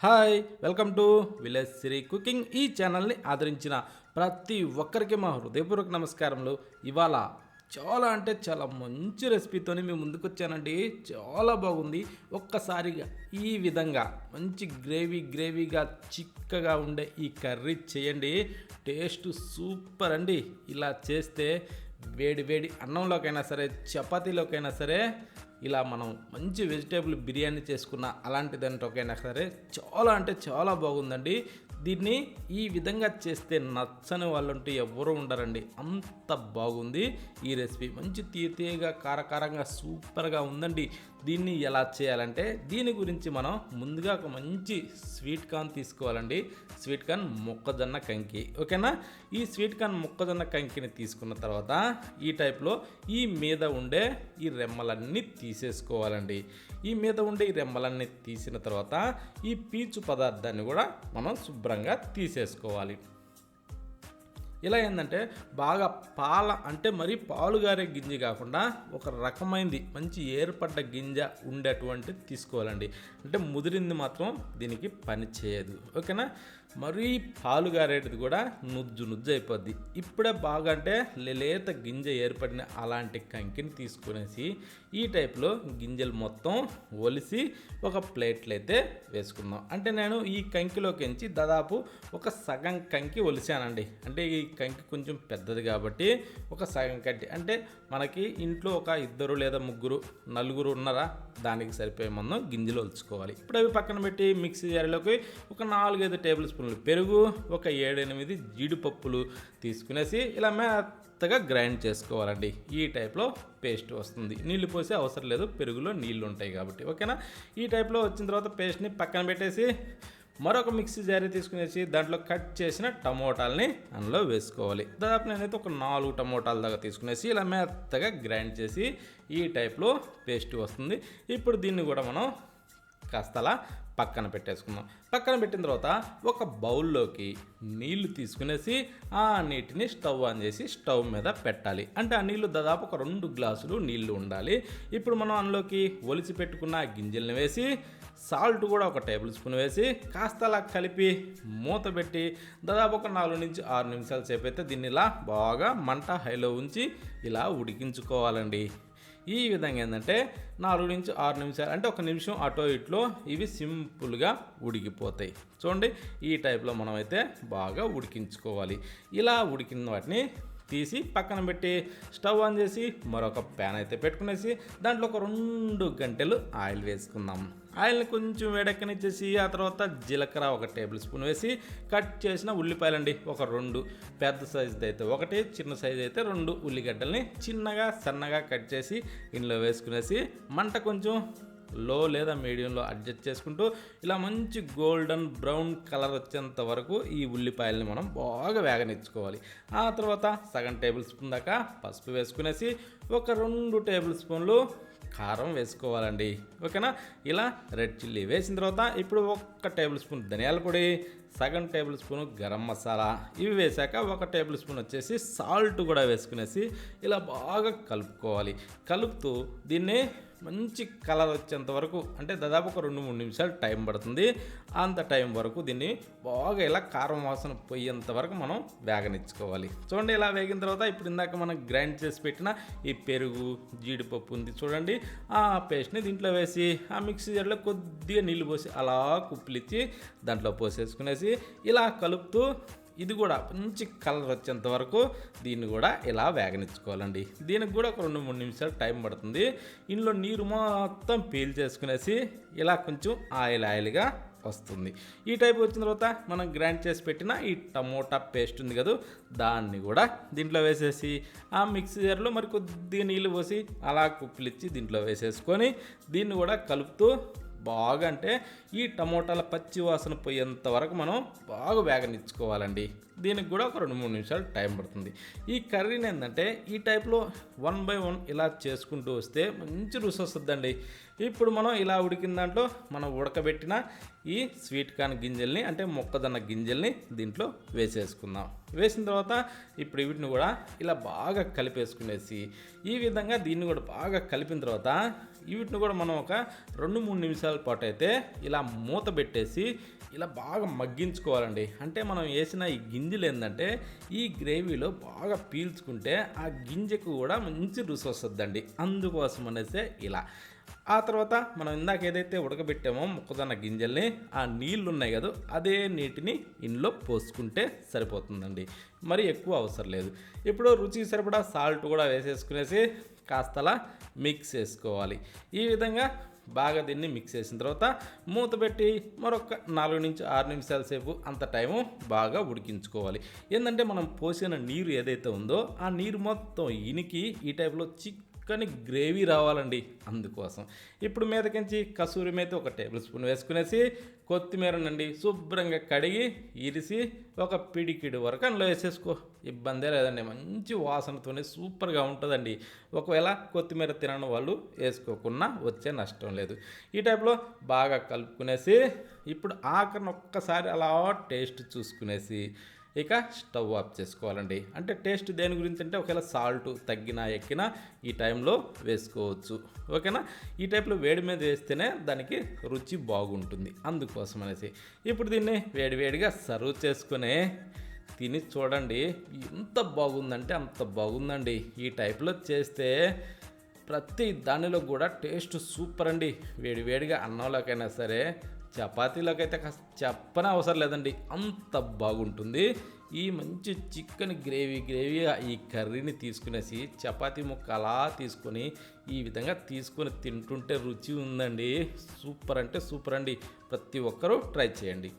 Hi welcome to village Siri cooking. ఈ ఛానల్ని ఆదరించిన ప్రతి ఒక్కరికి మా హృదయపూర్వక నమస్కారములు. ఇవాళ చాలా మంచి రెసిపీతో మీ ముందుకు వచ్చానండి. చాలా బాగుంది. ఒక్కసారిగా ఈ విధంగా మంచి గ్రేవీగా చిక్కగా ఉండే ఈ కర్రీ చేయండి. టేస్ట్ సూపర్ అండి. ఇలా చేస్తే వేడి అన్నంలోకైనా సరే, చపాతీలోకైనా సరే, ఇలా మనం మంచి వెజిటేబుల్ బిర్యానీ చేసుకున్న అలాంటి దాంట్లోకైనా సరే చాలా బాగుందండి. దీన్ని ఈ విధంగా చేస్తే నచ్చని వాళ్ళంటూ ఎవరు ఉండరండి. అంత బాగుంది ఈ రెసిపీ. మంచి తీయగా కారకారంగా సూపర్గా ఉందండి. దీన్ని ఎలా చేయాలంటే దీని గురించి మనం ముందుగా ఒక మంచి స్వీట్ కార్న్ తీసుకోవాలండి. స్వీట్ కార్న్ మొక్కజొన్న కంకి, ఓకేనా? ఈ స్వీట్ కార్న్ మొక్కజొన్న కంకిని తీసుకున్న తర్వాత ఈ టైప్లో ఈ మీద ఉండే ఈ రెమ్మలన్నీ తీసేసుకోవాలండి. ఈ మీద ఉండే ఈ రెమ్మలన్నీ తీసిన తర్వాత ఈ పీచు పదార్థాన్ని కూడా మనం శుభ్రంగా తీసేసుకోవాలి. ఇలా ఏంటంటే బాగా అంటే మరి పాలుగారే గింజ కాకుండా ఒక రకమైనది మంచి ఏర్పడ్డ గింజ ఉండేటువంటి తీసుకోవాలండి. అంటే ముదిరింది మాత్రం దీనికి పని చేయదు, ఓకేనా? మరీ పాలుగారేటిది కూడా నుజ్జు అయిపోద్ది. ఇప్పుడే బాగా అంటే లేత గింజ ఏర్పడిన అలాంటి కంకిని తీసుకునేసి ఈ టైప్లో గింజలు మొత్తం ఒలిసి ఒక ప్లేట్లు అయితే వేసుకుందాం. అంటే నేను ఈ కంకిలోకించి దాదాపు ఒక సగం కంకి ఒలిసానండి. అంటే ఈ కంకి కొంచెం పెద్దది కాబట్టి ఒక సగం కట్టి, అంటే మనకి ఇంట్లో ఒక 2 లేదా 3 4 ఉన్నారా, దానికి సరిపోయే మనం గింజలు ఒలుచుకోవాలి. ఇప్పుడు అవి పక్కన పెట్టి మిక్సీ జారీలోకి ఒక 4-5 టేబుల్ స్పూన్లు పెరుగు, ఒక 7-8 జీడిపప్పులు తీసుకునేసి ఇలా మెత్తగా గ్రైండ్ చేసుకోవాలండి. ఈ టైప్లో పేస్ట్ వస్తుంది. నీళ్లు పోసే అవసరం లేదు, పెరుగులో నీళ్లు ఉంటాయి కాబట్టి, ఓకేనా? ఈ టైప్లో వచ్చిన తర్వాత పేస్ట్ని పక్కన పెట్టేసి మరొక మిక్సీ జారీ తీసుకునేసి దాంట్లో కట్ చేసిన టమోటాలని అందులో వేసుకోవాలి. దాదాపు నేనైతే ఒక 4 టమోటాల దాకా తీసుకునేసి ఇలా మెత్తగా గ్రైండ్ చేసి ఈ టైప్లో పేస్ట్ వస్తుంది. ఇప్పుడు దీన్ని కూడా మనం కాస్తలా పక్కన పెట్టేసుకుందాం. పక్కన పెట్టిన తర్వాత ఒక బౌల్లోకి నీళ్లు తీసుకునేసి ఆ నీటిని స్టవ్ ఆన్ చేసి స్టవ్ మీద పెట్టాలి. అంటే ఆ నీళ్లు దాదాపు ఒక 2 గ్లాసులు నీళ్లు ఉండాలి. ఇప్పుడు మనం అందులోకి ఒలిచి పెట్టుకున్న గింజల్ని వేసి సాల్ట్ కూడా ఒక టేబుల్ స్పూన్ వేసి కాస్త అలా కలిపి మూత పెట్టి దాదాపు ఒక 4-6 నిమిషాల సేపు అయితే దీన్ని ఇలా బాగా మంట హైలో ఉంచి ఇలా ఉడికించుకోవాలండి. ఈ విధంగా ఏంటంటే 4-6 నిమిషాలు, అంటే 1 నిమిషం అటో ఇట్లో ఇవి సింపుల్గా ఉడికిపోతాయి. చూడండి, ఈ టైప్లో మనం అయితే బాగా ఉడికించుకోవాలి. ఇలా ఉడికిన వాటిని తీసి పక్కన పెట్టి స్టవ్ ఆన్ చేసి మరొక ప్యాన్ అయితే పెట్టుకునేసి దాంట్లో ఒక 2 గంటలు ఆయిల్ వేసుకుందాం. ఆయిల్ని కొంచెం వేడెక్కనిచ్చేసి ఆ తర్వాత జీలకర్ర ఒక టేబుల్ స్పూన్ వేసి కట్ చేసిన ఉల్లిపాయలండి ఒక 2, పెద్ద సైజుది అయితే 1, చిన్న సైజు అయితే 2 ఉల్లిగడ్డల్ని సన్నగా కట్ చేసి ఇందులో వేసుకునేసి మంట కొంచెం లో లేదా మీడియంలో అడ్జస్ట్ చేసుకుంటూ ఇలా మంచి గోల్డెన్ బ్రౌన్ కలర్ వచ్చేంత వరకు ఈ ఉల్లిపాయలని మనం బాగా వేగనిచ్చుకోవాలి. ఆ తర్వాత సగం టేబుల్ స్పూన్ దాకా పసుపు వేసుకునేసి ఒక 2 టేబుల్ స్పూన్లు కారం వేసుకోవాలండి, ఓకేనా? ఇలా రెడ్ చిల్లీ వేసిన తర్వాత ఇప్పుడు 1 టేబుల్ స్పూన్ ధనియాల పొడి, సగం టేబుల్ స్పూన్ గరం మసాలా ఇవి వేసాక 1 టేబుల్ స్పూన్ వచ్చేసి సాల్ట్ కూడా వేసుకునేసి ఇలా బాగా కలుపుకోవాలి. కలుపుతూ దీన్ని మంచి కలర్ వచ్చేంత వరకు, అంటే దాదాపు ఒక 2-3 నిమిషాలు టైం పడుతుంది. అంత టైం వరకు దీన్ని బాగా ఇలా కారం వాసన పోయేంత వరకు మనం వేగనిచ్చుకోవాలి. చూడండి, ఇలా వేగిన తర్వాత ఇప్పుడు ఇందాక మనం గ్రైండ్ చేసి పెట్టిన ఈ పెరుగు, జీడిపప్పు ఉంది చూడండి, ఆ పేస్ట్ని దీంట్లో వేసి ఆ మిక్సీ జార్లో కొద్దిగా నీళ్ళు పోసి అలా కుప్పిలిచ్చి దాంట్లో పోసేసుకునేసి ఇలా కలుపుతూ ఇది కూడా మంచి కలర్ వచ్చేంత వరకు దీన్ని కూడా ఇలా వేగనిచ్చుకోవాలండి. దీనికి కూడా ఒక 2-3 నిమిషాలు టైం పడుతుంది. ఇందులో నీరు మొత్తం పీల్ చేసుకునేసి ఇలా కొంచెం ఆయిల్గా వస్తుంది. ఈ టైప్ వచ్చిన తర్వాత మనం గ్రైండ్ చేసి పెట్టిన ఈ టమోటా పేస్ట్ ఉంది కదా, దాన్ని కూడా దీంట్లో వేసేసి ఆ మిక్సీ జార్లో మరి కొద్దిగా నీళ్ళు పోసి అలా కుప్పిలిచ్చి దీంట్లో వేసేసుకొని దీన్ని కూడా కలుపుతూ బాగా, అంటే ఈ టమోటాల పచ్చి వాసన పోయేంత వరకు మనం బాగా వేగనిచ్చుకోవాలండి. దీనికి కూడా ఒక 2-3 నిమిషాలు టైం పడుతుంది. ఈ కర్రీని ఏంటంటే ఈ టైప్లో 1 by 1 ఇలా చేసుకుంటూ వస్తే మంచి రుచి వస్తుందండి. ఇప్పుడు మనం ఇలా ఉడికిన దాంట్లో మనం ఉడకబెట్టిన ఈ స్వీట్ కార్న్ గింజల్ని అంటే మొక్కజొన్న గింజల్ని దీంట్లో వేసేసుకుందాం. వేసిన తర్వాత ఇప్పుడు వీటిని కూడా ఇలా బాగా కలిపేసుకునేసి ఈ విధంగా దీన్ని కూడా బాగా కలిపిన తర్వాత వీటిని కూడా మనం ఒక 2-3 నిమిషాల పాటు అయితే ఇలా మూత పెట్టేసి ఇలా బాగా మగ్గించుకోవాలండి. అంటే మనం వేసిన ఈ గింజలు ఏంటంటే ఈ గ్రేవీలో బాగా పీల్చుకుంటే ఆ గింజకు కూడా మంచి రుచి వస్తుందండి. అందుకోసం అనేసి ఇలా ఆ తర్వాత మనం ఇందాక ఏదైతే ఉడకబెట్టామో మొక్కజొన్న గింజల్ని ఆ నీళ్ళు ఉన్నాయి కదా అదే నీటిని ఇందులో పోసుకుంటే సరిపోతుందండి. మరి ఎక్కువ అవసరం లేదు. ఇప్పుడు రుచికి సరిపడా సాల్ట్ కూడా వేసేసుకునేసి కాస్తలా మిక్స్ చేసుకోవాలి. ఈ విధంగా బాగా దీన్ని మిక్స్ చేసిన తర్వాత మూత పెట్టి మరొక 4-6 నిమిషాల సేపు అంత టైము బాగా ఉడికించుకోవాలి. ఏంటంటే మనం పోసిన నీరు ఏదైతే ఉందో ఆ నీరు మొత్తం ఇనికి ఈ టైప్లో చిక్కని గ్రేవీ రావాలండి. అందుకోసం ఇప్పుడు మీదకించి కసూరి మేతి 1 టేబుల్ స్పూన్ వేసుకునేసి కొత్తిమీరనండి శుభ్రంగా కడిగి ఇరిసి ఒక పిడికిడి వరకు అందులో వేసేసుకో. ఇబ్బందే లేదండి, మంచి వాసనతోనే సూపర్గా ఉంటుందండి. ఒకవేళ కొత్తిమీర తినని వాళ్ళు వేసుకోకుండా వచ్చే నష్టం లేదు. ఈ టైప్లో బాగా కలుపుకునేసి ఇప్పుడు ఆఖరిని ఒక్కసారి అలా టేస్ట్ చూసుకునేసి ఇక స్టవ్ ఆఫ్ చేసుకోవాలండి. అంటే టేస్ట్ దేని గురించి అంటే ఒకవేళ సాల్ట్ తగ్గినా ఎక్కినా ఈ టైంలో వేసుకోవచ్చు. ఓకేనా? ఈ టైప్లో వేడి మీద వేస్తేనే దానికి రుచి బాగుంటుంది. అందుకోసం అనేసి ఇప్పుడు దీన్ని వేడివేడిగా సర్వ్ చేసుకుని తిని చూడండి. ఎంత బాగుందంటే అంత బాగుందండి. ఈ టైప్లో చేస్తే ప్రతి దానిలో కూడా టేస్ట్ సూపర్ అండి. వేడివేడిగా అన్నంలోకైనా సరే చపాతీలోకి అయితే కాస్త చెప్పనే అవసరం లేదండి, అంత బాగుంటుంది. ఈ మంచి చికెన్ గ్రేవీగా ఈ కర్రీని తీసుకునేసి చపాతీ ముక్క అలా తీసుకొని ఈ విధంగా తీసుకొని తింటుంటే రుచి ఉందండి. సూపర్ అంటే సూపర్ అండి. ప్రతి ఒక్కరూ ట్రై చేయండి.